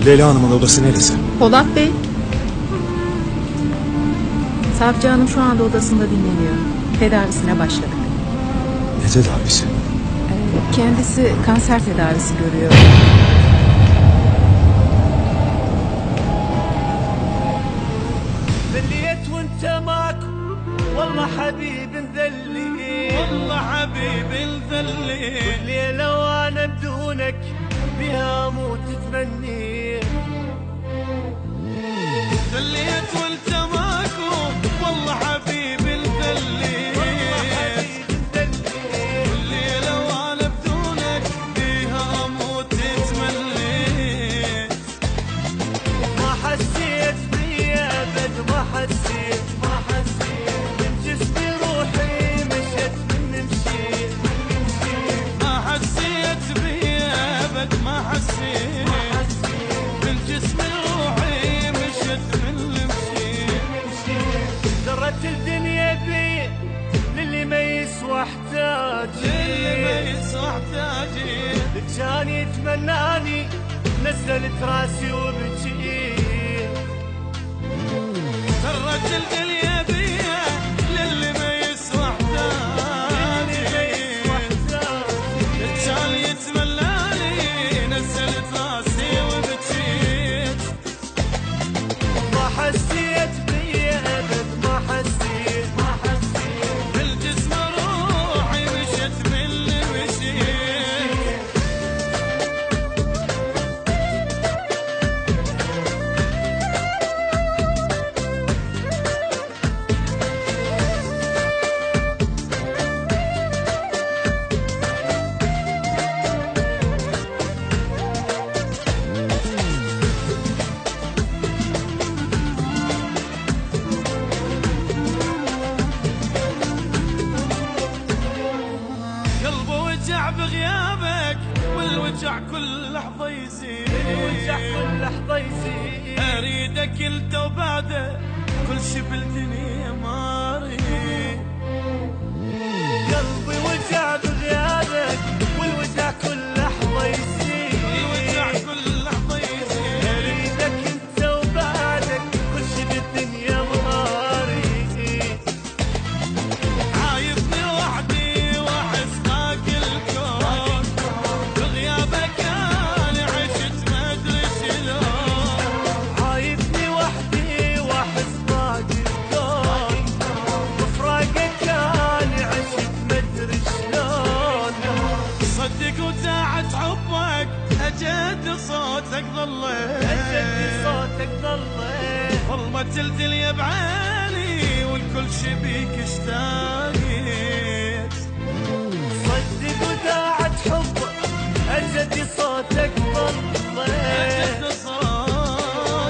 Leyla Hanım'ın odası neresi? Polat Bey. Savcı Hanım şu anda odasında dinleniyor. Tedavisine başladık. Ne tedavisi? Kendisi kanser tedavisi görüyor. ذليت وانت ماكو والله حبيب مذلي والله حبيب مذلي كل ليلة وانا بدونك بها اموت تمني ذليت وانت ماكو والله حبيب مذلي والله حبيب مذلي كل ليلة وانا بدونك بها اموت تمني ما حسيت ما حسيت من جسمي روحي مشت من مشيت ما حسيت بيا ابد ما حسيت من جسمي روحي مشت من مشيت درت الدنيا بي للي ما يسوى احتاجي كان يتمناني نزلت راسي وبجيت الرجل دنيا بيا للي ما يسوى احتاجي كان يتملاني نزلت راسي وبكيت ما حسيت بيا ابد ما حسيت بالجسم روحي مشت من اللي مشيت بغيابك والوجع كل لحظة يزيد أريدك انت وبعده كل شي بالدنيا ما أريد قلبي وجع بغيابك والوجع كل لحظة يزيد أريدك انت وبعدك كل شي بالدنيا ما أريد عايزني وحدي وأحس باقي الكون بغيابك أنا عشت ما أدري شلون عايزني وحدي وأحس باقي الكون بفراقك أنا عشت ما أدري شلون صدق وساعة حبك أجد صوتك ظليت ظلمت الدنيا بعيني والكل شي بيك اشتاقيت صدق وداعت حبك أجد صوتك ظليت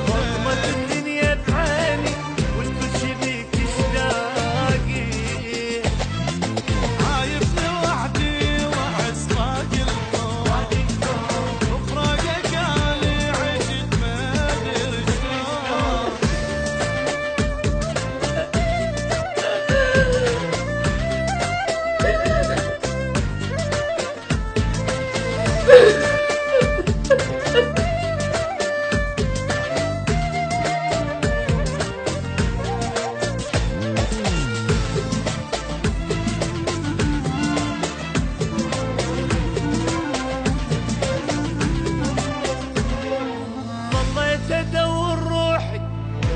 ظلمت الدنيا بعيني والكل شي بيك اشتاقيت عايفني وحدي وأحس باقي الكون بفراقك أنا عشت ما أدري شلون ظليت ادور روحي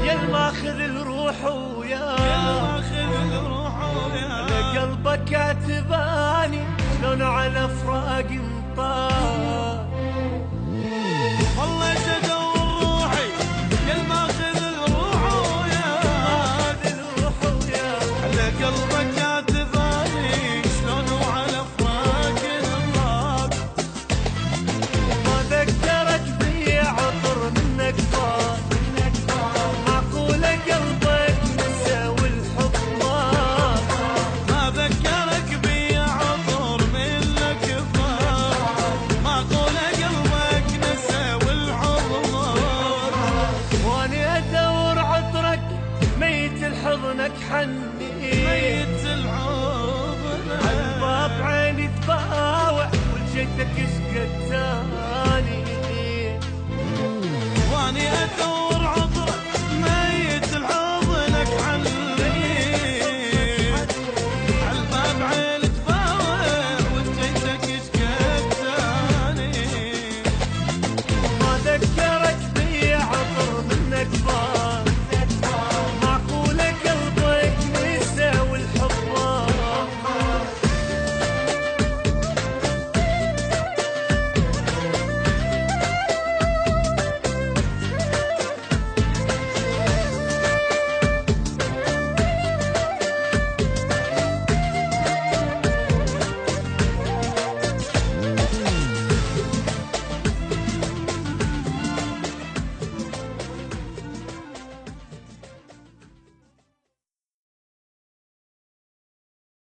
يا الماخذ الروح وياه قلبك عتباني شلون على فراق انطاك